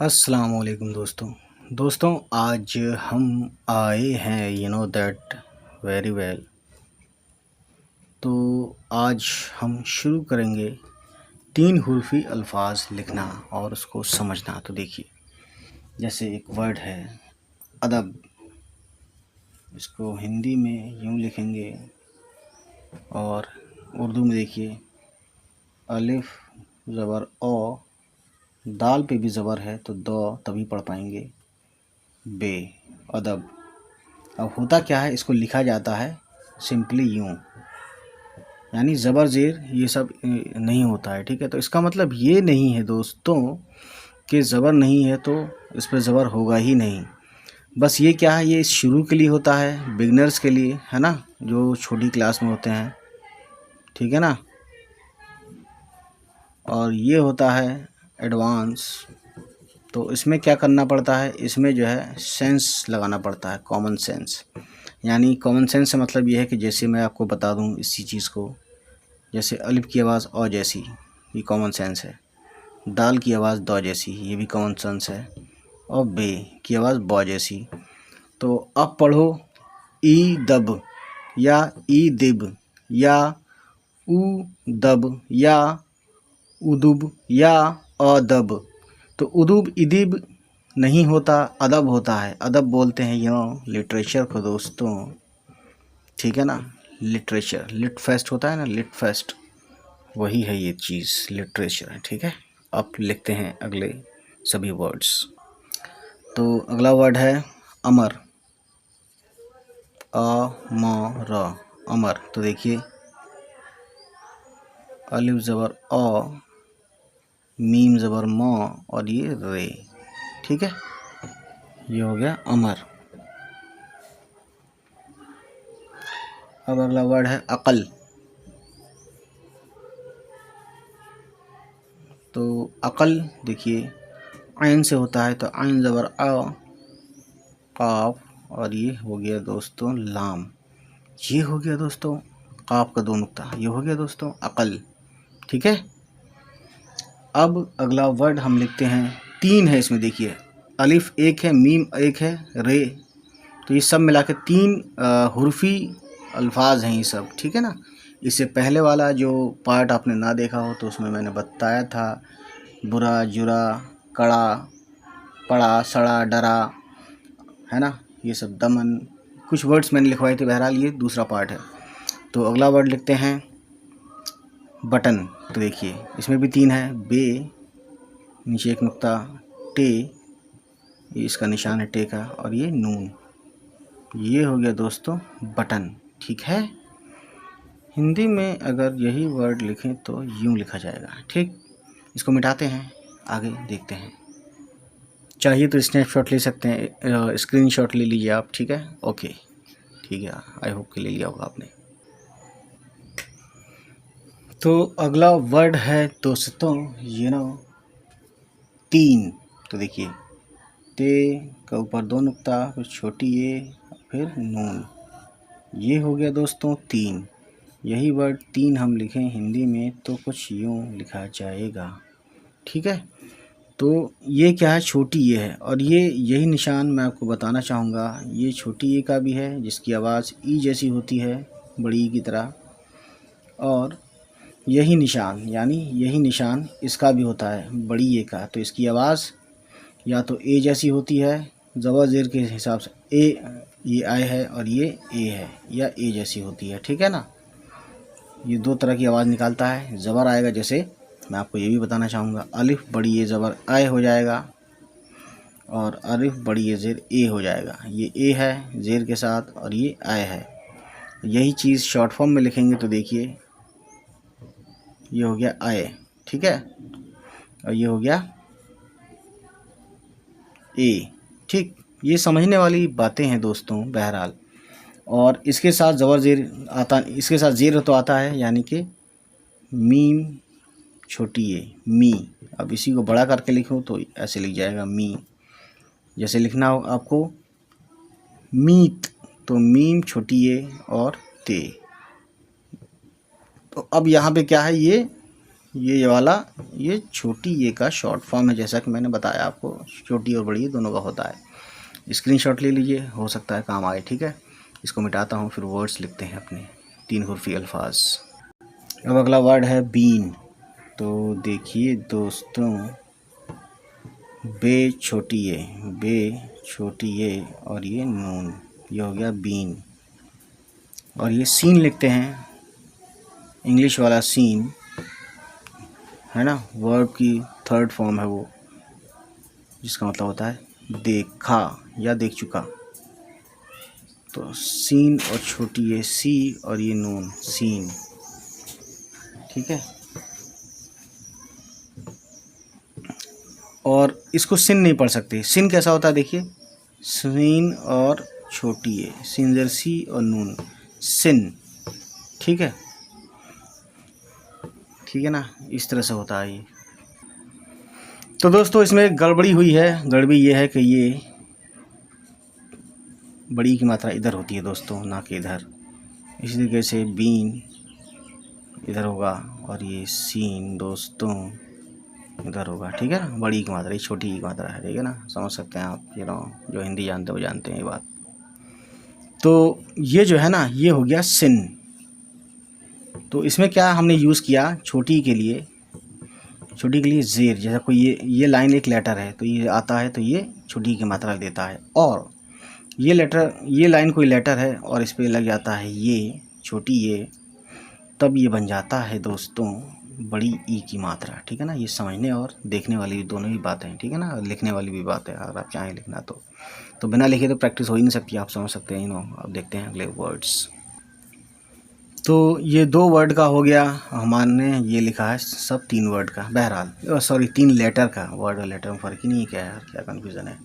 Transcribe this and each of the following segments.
अस्सलाम वालेकुम दोस्तों आज हम आए हैं दैट वेरी वेल। तो आज हम शुरू करेंगे 3 हुर्फ़ी अल्फाज लिखना और उसको समझना। तो देखिए, जैसे एक वर्ड है अदब, इसको हिंदी में यूँ लिखेंगे और उर्दू में देखिए अलिफ ज़बर ओ, दाल पे भी ज़बर है तो दो तभी पढ़ पाएंगे, बे, अदब। अब होता क्या है, इसको लिखा जाता है सिंपली यूँ, यानी ज़बर ज़ेर ये सब नहीं होता है। ठीक है, तो इसका मतलब ये नहीं है दोस्तों कि ज़बर नहीं है तो इस पर ज़बर होगा ही नहीं। बस ये क्या है, ये शुरू के लिए होता है, बिगनर्स के लिए, है ना, जो छोटी क्लास में होते हैं। ठीक है ना, और ये होता है एडवांस। तो इसमें क्या करना पड़ता है, इसमें जो है सेंस लगाना पड़ता है, कॉमन सेंस। यानी कॉमन सेंस से मतलब ये है कि जैसे मैं आपको बता दूं इसी चीज़ को, जैसे अलिफ की आवाज़ ओ जैसी, ये कॉमन सेंस है। दाल की आवाज़ दो जैसी, ये भी कॉमन सेंस है। और बे की आवाज़ बौ जैसी। तो अब पढ़ो ई दब या ई दिब या ऊ दब या उदुब या अदब। तो उदुब इदिब नहीं होता, अदब होता है। अदब बोलते हैं यूँ लिटरेचर को दोस्तों। ठीक है ना, लिटरेचर, लिट फेस्ट होता है ना, लिट फेस्ट, वही है ये चीज़, लिटरेचर है। ठीक है, अब लिखते हैं अगले सभी वर्ड्स। तो अगला वर्ड है अमर, अ म र, अमर। तो देखिए अलिफ ज़बर अ, मीम ज़बर म और ये रे। ठीक है, ये हो गया अमर। अब अगला वर्ड है अकल। तो अकल देखिए आइन से होता है, तो आइन ज़बर अ, काफ, और ये हो गया दोस्तों लाम। ये हो गया दोस्तों काफ का दो नुक्ता, ये हो गया दोस्तों अकल। ठीक है, अब अगला वर्ड हम लिखते हैं, 3 है इसमें देखिए, अलिफ एक है, मीम एक है, रे। तो ये सब मिला के 3 हुर्फ़ी अल्फाज हैं ये सब। ठीक है ना, इससे पहले वाला जो पार्ट आपने ना देखा हो तो उसमें मैंने बताया था बुरा, जुरा, कड़ा, पड़ा, सड़ा, डरा, है ना, ये सब, दमन, कुछ वर्ड्स मैंने लिखवाए थे। बहरहाल ये दूसरा पार्ट है। तो अगला वर्ड लिखते हैं बटन। तो देखिए इसमें भी 3 है, बे, नीचे एक नुक्ता, टे, ये इसका निशान है टे का, और ये नून। ये हो गया दोस्तों बटन। ठीक है, हिंदी में अगर यही वर्ड लिखें तो यूँ लिखा जाएगा। ठीक, इसको मिटाते हैं, आगे देखते हैं। चाहिए तो स्नैपशॉट ले सकते हैं, स्क्रीनशॉट ले लीजिए आप। ठीक है, ओके, ठीक है, आई होप कि ले लिया होगा आपने। तो अगला वर्ड है दोस्तों तीन। तो देखिए ते का ऊपर दो नुक्ता, फिर छोटी ए, फिर नून। ये हो गया दोस्तों 3। यही वर्ड 3 हम लिखें हिंदी में तो कुछ यूँ लिखा जाएगा। ठीक है, तो ये क्या है, छोटी ये है, और ये यही निशान मैं आपको बताना चाहूँगा, ये छोटी ए का भी है जिसकी आवाज़ ई जैसी होती है, बड़ी ई की तरह, और यही निशान, यानी यही निशान इसका भी होता है, बड़ी ए का। तो इसकी आवाज़ या तो ए जैसी होती है, ज़बर ज़ेर के हिसाब से ए, ये आई है और ये ए है, या ए जैसी होती है। ठीक है ना, ये 2 तरह की आवाज़ निकालता है। ज़बर आएगा, जैसे मैं आपको ये भी बताना चाहूँगा, अलिफ बड़ी ए ज़बर आय हो जाएगा, और अलिफ बड़ी ए ज़ेर ए हो जाएगा। ये ए है ज़ेर के साथ और ये आय है। यही चीज़ शॉर्ट फॉर्म में लिखेंगे तो देखिए ये हो गया आय। ठीक है, और ये हो गया ए। ठीक, ये समझने वाली बातें हैं दोस्तों बहरहाल। और इसके साथ ज़बर ज़ेर आता, इसके साथ ज़ेर तो आता है, यानी कि मीम छोटी ए, मी। अब इसी को बड़ा करके लिखूँ तो ऐसे लिख जाएगा मी। जैसे लिखना हो आपको मीत, तो मीम छोटी ए और ते। तो अब यहाँ पे क्या है, ये ये वाला ये छोटी ये का शॉर्ट फॉर्म है, जैसा कि मैंने बताया आपको, छोटी और बड़ी दोनों का होता है। स्क्रीनशॉट ले लीजिए, हो सकता है काम आए। ठीक है, इसको मिटाता हूँ, फिर वर्ड्स लिखते हैं अपने 3 हुर्फी अल्फाज। अब अगला वर्ड है बीन। तो देखिए दोस्तों, बे छोटी ये और ये नून, ये हो गया बीन। और ये सीन लिखते हैं, इंग्लिश वाला सीन है ना, वर्ब की 3rd फॉर्म है वो, जिसका मतलब होता है देखा या देख चुका। तो सीन और छोटी ये सी और ये नून, सीन। ठीक है, और इसको सिन नहीं पढ़ सकते। सिन कैसा होता है देखिए, सीन और छोटी ये, सिंजर सी और नून, सिन। ठीक है, ठीक है ना, इस तरह से होता है ये। तो दोस्तों इसमें गड़बड़ी हुई है। गड़बड़ी ये है कि ये बड़ी की मात्रा इधर होती है दोस्तों, ना कि इधर। इसी तरीके से बीन इधर होगा और ये सीन दोस्तों इधर होगा। ठीक है ना, बड़ी की मात्रा, ये छोटी की मात्रा है। ठीक है ना, समझ सकते हैं आप, जो हिंदी जानते हो वो जानते हैं ये बात। तो ये जो है ना, ये हो गया सिन। तो इसमें क्या हमने यूज़ किया, छोटी के लिए ज़ेर, जैसा कोई ये लाइन एक लेटर है तो ये आता है, तो ये छोटी की मात्रा देता है। और ये लाइन कोई लेटर है और इस पर लग जाता है ये छोटी ये, तब ये बन जाता है दोस्तों बड़ी ई की मात्रा। ठीक है ना, ये समझने और देखने वाली दोनों ही बातें हैं। ठीक है ना, लिखने वाली भी बात है, अगर आप चाहें लिखना तो बिना लिखे तो प्रैक्टिस हो ही नहीं सकती, आप समझ सकते हैं। अब देखते हैं अगले वर्ड्स। तो ये 2 वर्ड का हो गया, हमारे ये लिखा है सब 3 वर्ड का। बहरहाल सॉरी 3 लेटर का, वर्ड और लेटर में फ़र्क ही नहीं है क्या यार, क्या कन्फ्यूज़न है।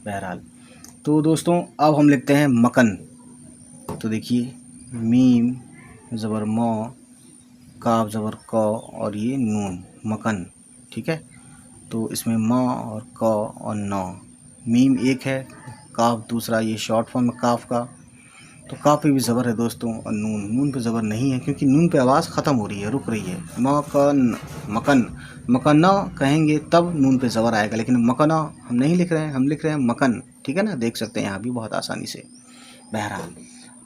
बहरहाल तो दोस्तों अब हम लिखते हैं मकन। तो देखिए, मीम ज़बर मौ, काफ ज़बर क और ये नून, मकन। ठीक है, तो इसमें म और क और नौ, मीम एक है, काफ दूसरा, ये शॉर्ट फॉर्म है काफ का। तो काफ पे भी ज़बर है दोस्तों, और नून पे ज़बर नहीं है, क्योंकि नून पे आवाज़ ख़त्म हो रही है, रुक रही है। मकन, मकन, मकन्ना कहेंगे तब नून पे ज़बर आएगा, लेकिन मकना हम नहीं लिख रहे हैं, हम लिख रहे हैं मकन। ठीक है ना, देख सकते हैं यहाँ भी बहुत आसानी से। बहरहाल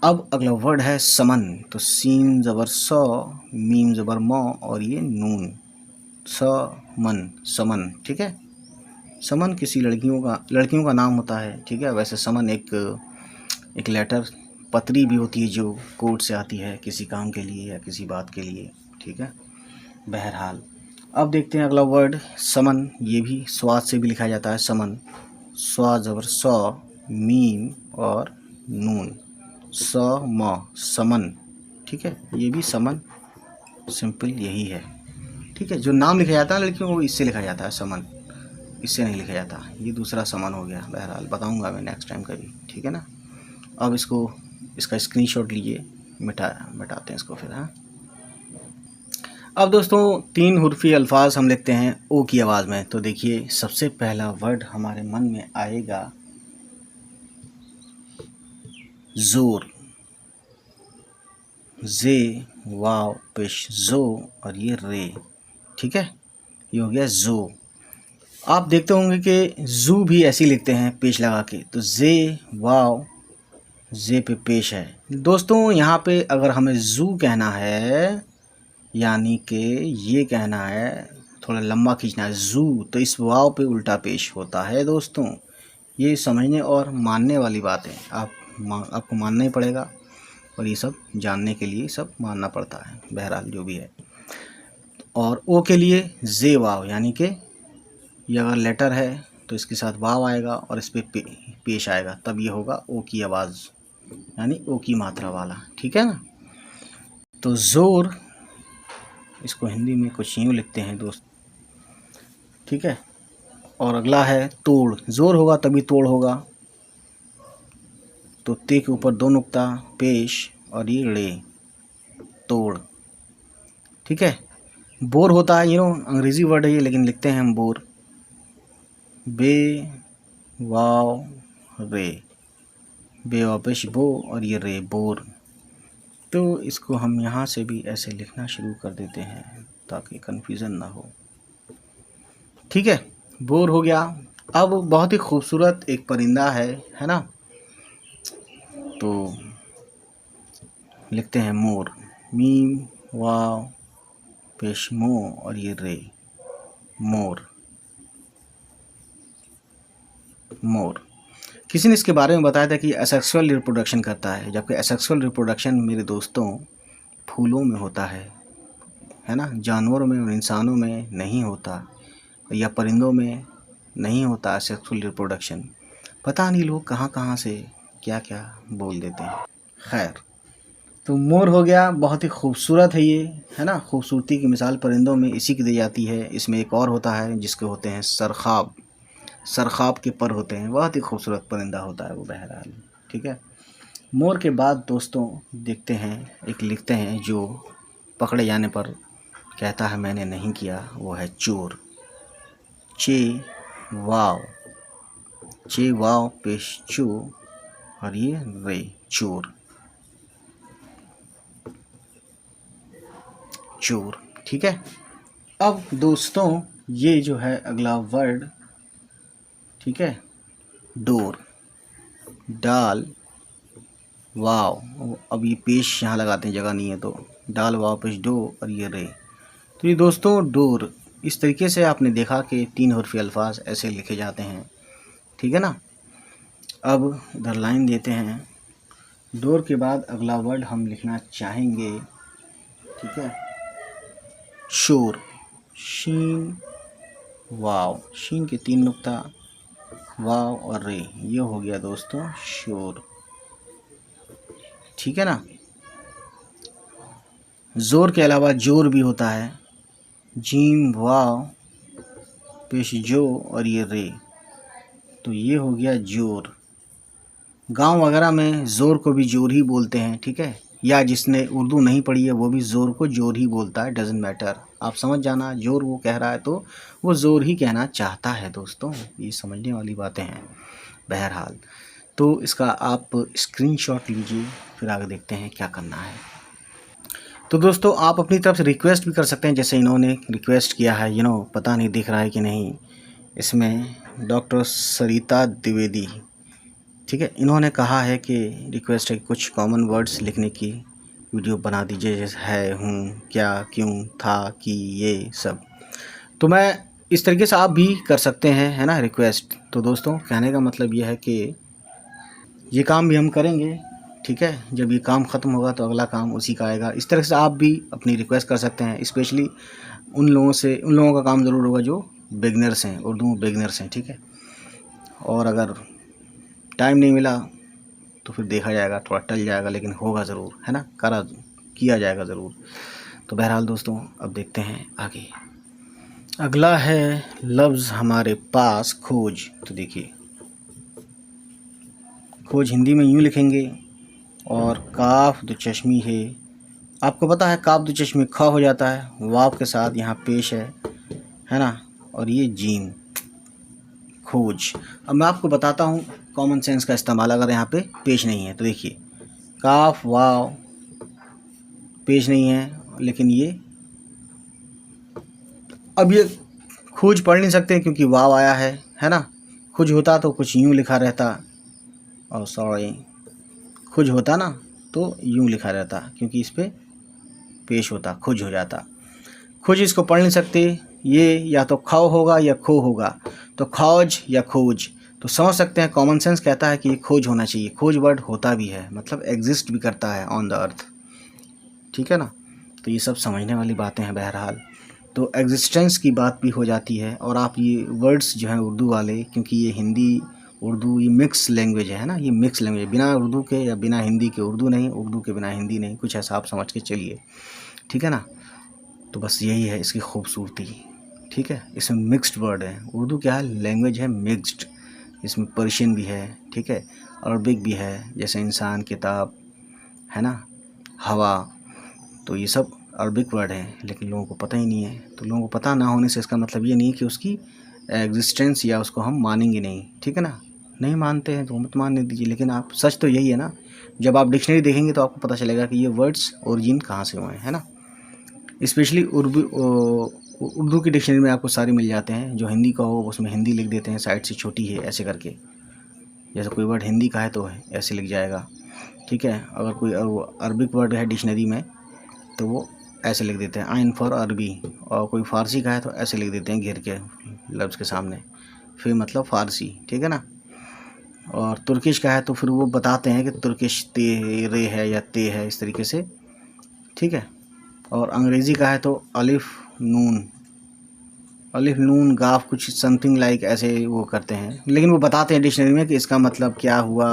अब अगला वर्ड है समन। तो सीन ज़बर सौ, मीम ज़बर मौ और ये नून, समन, समन। ठीक है, समन किसी लड़कियों का नाम होता है। ठीक है, वैसे समन एक लेटर पत्री भी होती है जो कोर्ट से आती है किसी काम के लिए या किसी बात के लिए। ठीक है, बहरहाल अब देखते हैं अगला वर्ड समन। ये भी स्वाद से भी लिखा जाता है, समन, स्वाद ज़बर सौ, मीम और नून, म, समन। ठीक है, ये भी समन, सिंपल यही है। ठीक है, जो नाम लिखा जाता है लड़कियों को, इससे लिखा जाता है समन, इससे नहीं लिखा जाता। ये दूसरा समन हो गया। बहरहाल बताऊंगा मैं नेक्स्ट टाइम कभी। ठीक है ना, अब इसका स्क्रीनशॉट लीजिए, मिटाते हैं इसको फिर। हाँ, अब दोस्तों 3 हुर्फी अल्फाज हम लिखते हैं ओ की आवाज़ में। तो देखिए सबसे पहला वर्ड हमारे मन में आएगा जोर, जे वाव पेश जो और ये रे। ठीक है, ये हो गया जो। आप देखते होंगे कि जू भी ऐसे ही लिखते हैं पेश लगा के, तो जे वाव, जे पे पेश है दोस्तों। यहाँ पे अगर हमें जू कहना है, यानी कि ये कहना है, थोड़ा लंबा खींचना है जू, तो इस वाव पे उल्टा पेश होता है दोस्तों। ये समझने और मानने वाली बात है, आपको मानना ही पड़ेगा, और ये सब जानने के लिए सब मानना पड़ता है। बहरहाल जो भी है। और ओ के लिए जे वाव, यानी कि ये अगर लेटर है तो इसके साथ वाव आएगा और इस पर पेश आएगा, तब ये होगा ओ की आवाज़, यानी ओ की मात्रा वाला। ठीक है ना, तो ज़ोर, इसको हिंदी में कुछ यूँ लिखते हैं दोस्त। ठीक है, और अगला है तोड़। ज़ोर होगा तभी तोड़ होगा, तो ते के ऊपर 2 नुक्ता पेश और ये रे, तोड़। ठीक है, बोर होता है, अंग्रेज़ी वर्ड है ये, लेकिन लिखते हैं हम बोर, बे वाव रे, बे वापिश बो और ये रे, बोर। तो इसको हम यहाँ से भी ऐसे लिखना शुरू कर देते हैं, ताकि कन्फ्यूज़न ना हो। ठीक है, बोर हो गया। अब बहुत ही खूबसूरत एक परिंदा है ना, तो लिखते हैं मोर, मीम वाव पेश मो और ये रे, मोर। मोर किसी ने इसके बारे में बताया था कि एसेक्सुअल रिप्रोडक्शन करता है, जबकि एसेक्सुअल रिप्रोडक्शन मेरे दोस्तों फूलों में होता है ना, जानवरों में और इंसानों में नहीं होता, या परिंदों में नहीं होता एसेक्सुअल रिप्रोडक्शन। पता नहीं लोग कहाँ कहाँ से क्या क्या बोल देते हैं। खैर, तो मोर हो गया, बहुत ही खूबसूरत है ये, है ना। खूबसूरती की मिसाल परिंदों में इसी की दी जाती है। इसमें एक और होता है जिसके होते हैं सरखाब, सरखाब के पर होते हैं, बहुत ही खूबसूरत परिंदा होता है वो बहरहाल। ठीक है, मोर के बाद दोस्तों देखते हैं, एक लिखते हैं जो पकड़े जाने पर कहता है मैंने नहीं किया, वो है चोर। चे वाव, चे वाव पेश चो और ये रे, चोर, चोर। ठीक है, अब दोस्तों ये जो है अगला वर्ड, ठीक है, डोर, डाल वाव, अब ये पेश यहाँ लगाते हैं, जगह नहीं है तो डाल वाव पेश डो और ये रे। तो ये दोस्तों डोर, इस तरीके से आपने देखा कि 3 हर्फी अल्फाज ऐसे लिखे जाते हैं। ठीक है ना। अब इधर लाइन देते हैं, डोर के बाद अगला वर्ड हम लिखना चाहेंगे, ठीक है, शोर, शीन वाव, शीन के 3 नुक्ता, वाव और रे, ये हो गया दोस्तों शोर। ठीक है ना। जोर के अलावा जोर भी होता है, जीम वाव पेश जो और ये रे, तो ये हो गया जोर। गांव वगैरह में ज़ोर को भी जोर ही बोलते हैं, ठीक है, या जिसने उर्दू नहीं पढ़ी है वो भी ज़ोर को जोर ही बोलता है, डजेंट मैटर। आप समझ जाना, जोर वो कह रहा है तो वो ज़ोर ही कहना चाहता है दोस्तों, ये समझने वाली बातें हैं बहरहाल। तो इसका आप स्क्रीनशॉट लीजिए, फिर आगे देखते हैं क्या करना है। तो दोस्तों आप अपनी तरफ से रिक्वेस्ट भी कर सकते हैं, जैसे इन्होंने रिक्वेस्ट किया है, पता नहीं दिख रहा है कि नहीं, इसमें डॉक्टर सरिता द्विवेदी, ठीक है, इन्होंने कहा है कि रिक्वेस्ट है कि कुछ कॉमन वर्ड्स लिखने की वीडियो बना दीजिए, जैसे है, हूँ, क्या, क्यों, था, कि, ये सब। तो मैं इस तरीके से आप भी कर सकते हैं, है ना, रिक्वेस्ट। तो दोस्तों कहने का मतलब ये है कि ये काम भी हम करेंगे, ठीक है, जब ये काम ख़त्म होगा तो अगला काम उसी का आएगा। इस तरह से आप भी अपनी रिक्वेस्ट कर सकते हैं, स्पेशली उन लोगों का काम ज़रूर होगा जो बिगनर्स हैं, उर्दू में बिगनर्स हैं, ठीक है। और अगर टाइम नहीं मिला तो फिर देखा जाएगा, थोड़ा टल जाएगा, लेकिन होगा ज़रूर, है ना, किया जाएगा ज़रूर। तो बहरहाल दोस्तों अब देखते हैं आगे। अगला है लफ्ज़ हमारे पास खोज। तो देखिए, खोज हिंदी में यूँ लिखेंगे, और काफ दो चश्मी है, आपको पता है काफ दो चश्मी ख हो जाता है, वाव के साथ यहाँ पेश है ना, और ये जीम, खोज। अब मैं आपको बताता हूँ कॉमन सेंस का इस्तेमाल, अगर यहाँ पे पेश नहीं है तो देखिए, काफ वाव पेश नहीं है, लेकिन ये अब ये खोज पढ़ नहीं सकते क्योंकि वाव आया है ना। खोज होता तो कुछ यूँ लिखा रहता, और सॉरी, खोज होता ना तो यूँ लिखा रहता, क्योंकि इस पे पेश होता, खोज हो जाता। खोज इसको पढ़ नहीं सकते, ये या तो खाओ होगा या खो होगा, तो खोज या खोज। तो समझ सकते हैं, कॉमन सेंस कहता है कि ये खोज होना चाहिए। खोज वर्ड होता भी है, मतलब एग्जिस्ट भी करता है ऑन द अर्थ, ठीक है ना। तो ये सब समझने वाली बातें हैं बहरहाल। तो एग्जिस्टेंस की बात भी हो जाती है, और आप ये वर्ड्स जो हैं उर्दू वाले, क्योंकि ये हिंदी उर्दू ये मिक्स लैंग्वेज है ना, ये मिक्स लैंग्वेज, बिना उर्दू के या बिना हिंदी के उर्दू नहीं, उर्दू के बिना हिंदी नहीं, कुछ ऐसा आप समझ के चलिए, ठीक है ना। तो बस यही है इसकी खूबसूरती, ठीक है। इसमें मिक्स्ड वर्ड है, उर्दू क्या है, लैंग्वेज है मिक्स्ड, इसमें पर्शियन भी है, ठीक है, अरबिक भी है, जैसे इंसान, किताब, है ना, हवा, तो ये सब अरबिक वर्ड हैं, लेकिन लोगों को पता ही नहीं है। तो लोगों को पता ना होने से इसका मतलब ये नहीं कि उसकी एग्जिस्टेंस या उसको हम मानेंगे नहीं, ठीक है ना। नहीं मानते हैं तो मत मानने दीजिए, लेकिन आप, सच तो यही है ना, जब आप डिक्शनरी देखेंगे तो आपको पता चलेगा कि ये वर्ड्स ओरिजिन कहाँ से हुए हैं, है ना। स्पेशली उर्दू की डिक्शनरी में आपको सारे मिल जाते हैं। जो हिंदी का हो उसमें हिंदी लिख देते हैं, साइड से छोटी है ऐसे करके। जैसे कोई वर्ड हिंदी का है तो ऐसे लिख जाएगा, ठीक है। अगर कोई अरबिक वर्ड है डिक्शनरी में तो वो ऐसे लिख देते हैं, आइन फॉर अरबी। और कोई फ़ारसी का है तो ऐसे लिख देते हैं घेर के लफ्ज़ के सामने, फिर मतलब फ़ारसी, ठीक है ना। और तुर्किश का है तो फिर वो बताते हैं कि तुर्किश ते रे है या ते है, इस तरीके से, ठीक है। और अंग्रेज़ी का है तो अलिफ नून गाफ कुछ समथिंग लाइक ऐसे वो करते हैं, लेकिन वो बताते हैं डिक्शनरी में कि इसका मतलब क्या हुआ,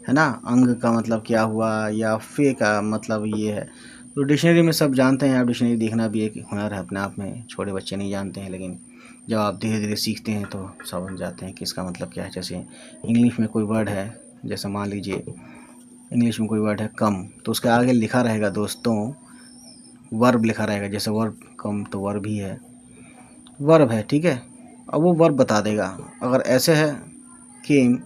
है ना। अंग का मतलब क्या हुआ या फे का मतलब ये है। तो डिक्शनरी में सब जानते हैं आप। डिक्शनरी देखना भी एक हुनर है अपने आप में। छोटे बच्चे नहीं जानते हैं, लेकिन जब आप धीरे धीरे सीखते हैं तो समझ जाते हैं कि इसका मतलब क्या है। जैसे इंग्लिश में कोई वर्ड है, जैसे मान लीजिए इंग्लिश में कोई वर्ड है कम, तो उसके आगे लिखा रहेगा दोस्तों वर्ब लिखा रहेगा। जैसे वर्ब कम तो वर्ब ही है, वर्ब है, ठीक है। अब वो वर्ब बता देगा। अगर ऐसे है केम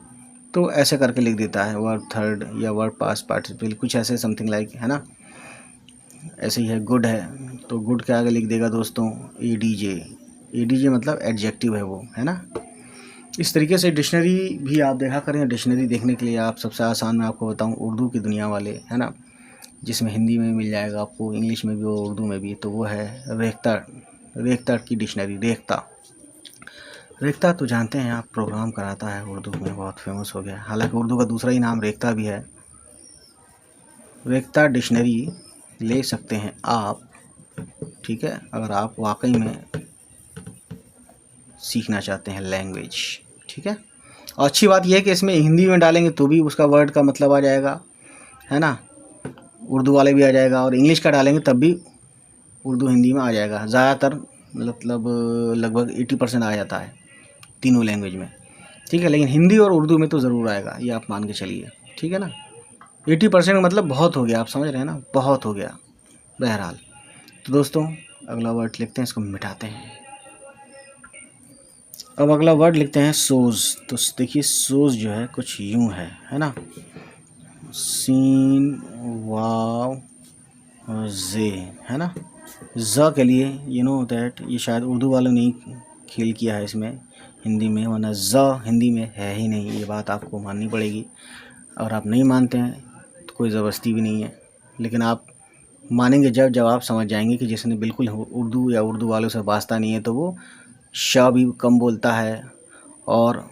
तो ऐसे करके लिख देता है, वर्ब थर्ड या वर्ब पास्ट पार्टिसिपल कुछ ऐसे समथिंग लाइक, है ना। ऐसे ही है गुड है तो गुड के आगे लिख देगा दोस्तों एडीजे मतलब एडजेक्टिव है वो, है ना। इस तरीके से डिक्शनरी भी आप देखा करें। डिक्शनरी देखने के लिए आप सबसे आसान मैं आपको बताऊं उर्दू की दुनिया वाले, है ना, जिसमें हिंदी में मिल जाएगा आपको, इंग्लिश में भी और उर्दू में भी। तो वो है रेख्ता की डिक्शनरी। रेख्ता तो जानते हैं आप, प्रोग्राम कराता है उर्दू में, बहुत फेमस हो गया। हालांकि उर्दू का दूसरा ही नाम रेख्ता भी है। रेख्ता डिक्शनरी ले सकते हैं आप, ठीक है, अगर आप वाकई में सीखना चाहते हैं लैंग्वेज, ठीक है। और अच्छी बात यह है कि इसमें हिंदी में डालेंगे तो भी उसका वर्ड का मतलब आ जाएगा, है ना। उर्दू वाले भी आ जाएगा, और इंग्लिश का डालेंगे तब भी उर्दू हिंदी में आ जाएगा। ज़्यादातर मतलब लगभग 80% आ जाता है तीनों लैंग्वेज में, ठीक है। लेकिन हिंदी और उर्दू में तो ज़रूर आएगा, ये आप मान के चलिए, ठीक है ना। 80% मतलब बहुत हो गया, आप समझ रहे हैं ना, बहुत हो गया। बहरहाल तो दोस्तों अगला वर्ड लिखते हैं, इसको मिटाते हैं। अब अगला वर्ड लिखते हैं सोज। तो देखिए सोज जो है कुछ यूं है ना। सीन वाव और जे, है ना। ज के लिए यू नो दैट ये शायद उर्दू वालों ने खेल किया है इसमें हिंदी में, वरना ज हिंदी में है ही नहीं। ये बात आपको माननी पड़ेगी। और आप नहीं मानते हैं तो कोई ज़बरदस्ती भी नहीं है, लेकिन आप मानेंगे जब आप समझ जाएंगे कि जिसने बिल्कुल उर्दू या उर्दू वालों से वास्ता नहीं है तो वो श भी कम बोलता है, और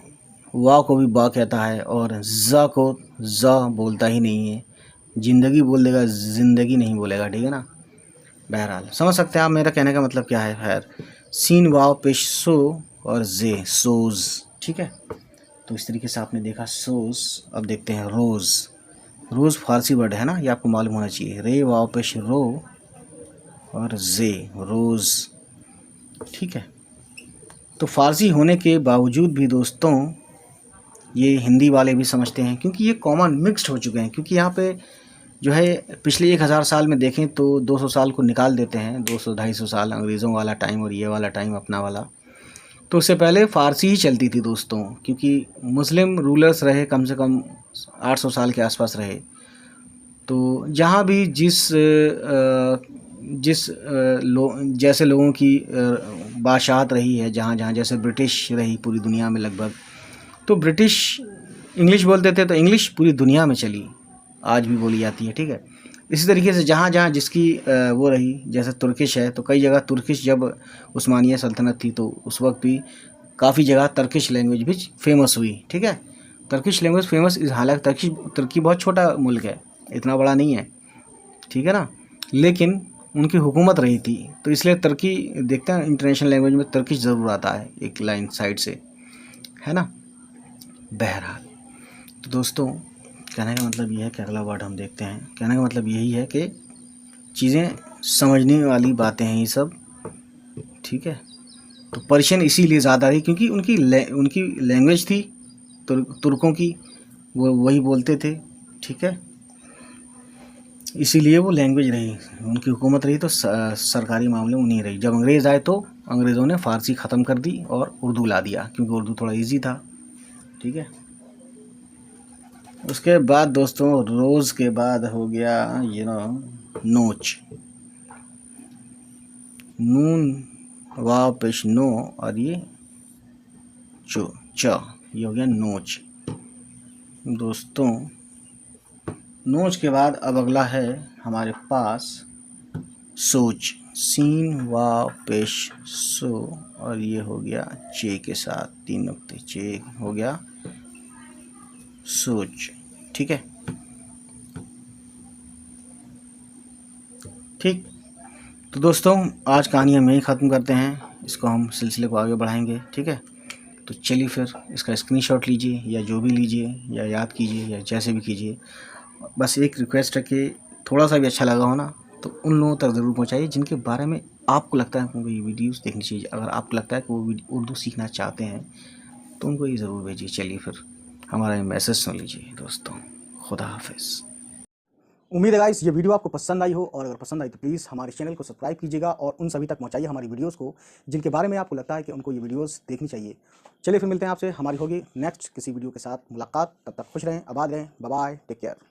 वाह को भी बा कहता है, और ज़ को ज़ बोलता ही नहीं है। ज़िंदगी बोल देगा, ज़िंदगी नहीं बोलेगा, ठीक है ना। बहरहाल समझ सकते हैं आप मेरा कहने का मतलब क्या है। खैर सीन वाव पेश सो और जे सोज, ठीक है। तो इस तरीके से आपने देखा सोज। अब देखते हैं रोज़। रोज़ फारसी वर्ड है ना, ये आपको मालूम होना चाहिए। रे वाव पेश रो और जे रोज़, ठीक है। तो फारसी होने के बावजूद भी दोस्तों ये हिंदी वाले भी समझते हैं, क्योंकि ये कॉमन मिक्स्ड हो चुके हैं। क्योंकि यहाँ पे जो है पिछले 1000 साल में देखें तो 200 साल को निकाल देते हैं, 200-250 साल अंग्रेज़ों वाला टाइम और ये वाला टाइम अपना वाला। तो उससे पहले फ़ारसी ही चलती थी दोस्तों, क्योंकि मुस्लिम रूलर्स रहे कम से कम 800 साल के आसपास रहे। तो जहाँ भी जैसे लोगों की बादशाहत रही है, जहाँ जहाँ जैसे ब्रिटिश रही पूरी दुनिया में लगभग, तो ब्रिटिश इंग्लिश बोलते थे तो इंग्लिश पूरी दुनिया में चली, आज भी बोली जाती है, ठीक है। इसी तरीके से जहाँ जहाँ जिसकी वो रही, जैसे तुर्किश है तो कई जगह तुर्किश, जब उस्मानिया सल्तनत थी तो उस वक्त भी काफ़ी जगह तुर्किश लैंग्वेज भी फेमस हुई, ठीक है। तुर्किश लैंग्वेज फेमस, हालांकि तुर्की बहुत छोटा मुल्क है, इतना बड़ा नहीं है, ठीक है ना, लेकिन उनकी हुकूमत रही थी तो इसलिए तुर्की, देखते हैं इंटरनेशनल लैंग्वेज में तुर्किश ज़रूर आता है एक लाइन साइड से, है ना। बहरहाल तो दोस्तों कहने का मतलब ये है कि अगला वर्ड हम देखते हैं। कहने का मतलब यही है कि चीज़ें समझने वाली बातें हैं ये सब, ठीक है। तो पर्शियन इसीलिए ज़्यादा रही क्योंकि उनकी लैंग्वेज थी तुर्कों की, वो वही बोलते थे, ठीक है। इसीलिए वो लैंग्वेज रही, उनकी हुकूमत रही तो सरकारी मामले उन्हीं रही। जब अंग्रेज़ आए तो अंग्रेज़ों ने फ़ारसी ख़त्म कर दी और उर्दू ला दिया, क्योंकि उर्दू थोड़ा इजी था, ठीक है। उसके बाद दोस्तों रोज़ के बाद हो गया नोच। नून वाव पेश नो और ये चो च, ये हो गया नोच। दोस्तों नोच के बाद अब अगला है हमारे पास सोच, सीन वाव पेश सो और ये हो गया चे के साथ 3 नुक्ते, चे हो गया सोच। ठीक है, ठीक। तो दोस्तों आज कहानी हम यहीं ख़त्म करते हैं, इसको हम सिलसिले को आगे बढ़ाएंगे। ठीक है, तो चलिए फिर इसका स्क्रीनशॉट लीजिए या जो भी लीजिए या याद कीजिए या जैसे भी कीजिए। बस एक रिक्वेस्ट है कि थोड़ा सा भी अच्छा लगा हो ना तो उन लोगों तक ज़रूर पहुंचाइए जिनके बारे में आपको लगता है कि उनको ये वीडियोस देखनी चाहिए। अगर आपको लगता है कि वो उर्दू सीखना चाहते हैं तो उनको ये ज़रूर भेजिए। चलिए फिर हमारा ये मैसेज सुन लीजिए दोस्तों। खुदा हाफिज़। उम्मीद है गाइस ये वीडियो आपको पसंद आई हो, और अगर पसंद आई तो प्लीज़ हमारे चैनल को सब्सक्राइब कीजिएगा और उन सभी तक पहुंचाइए हमारी वीडियोस को जिनके बारे में आपको लगता है कि उनको ये वीडियोस देखनी चाहिए। चलिए फिर मिलते हैं आपसे, हमारी होगी नेक्स्ट किसी वीडियो के साथ मुलाकात। तब तक खुश रहें, आबाद रहें, बाय बाय, टेक केयर।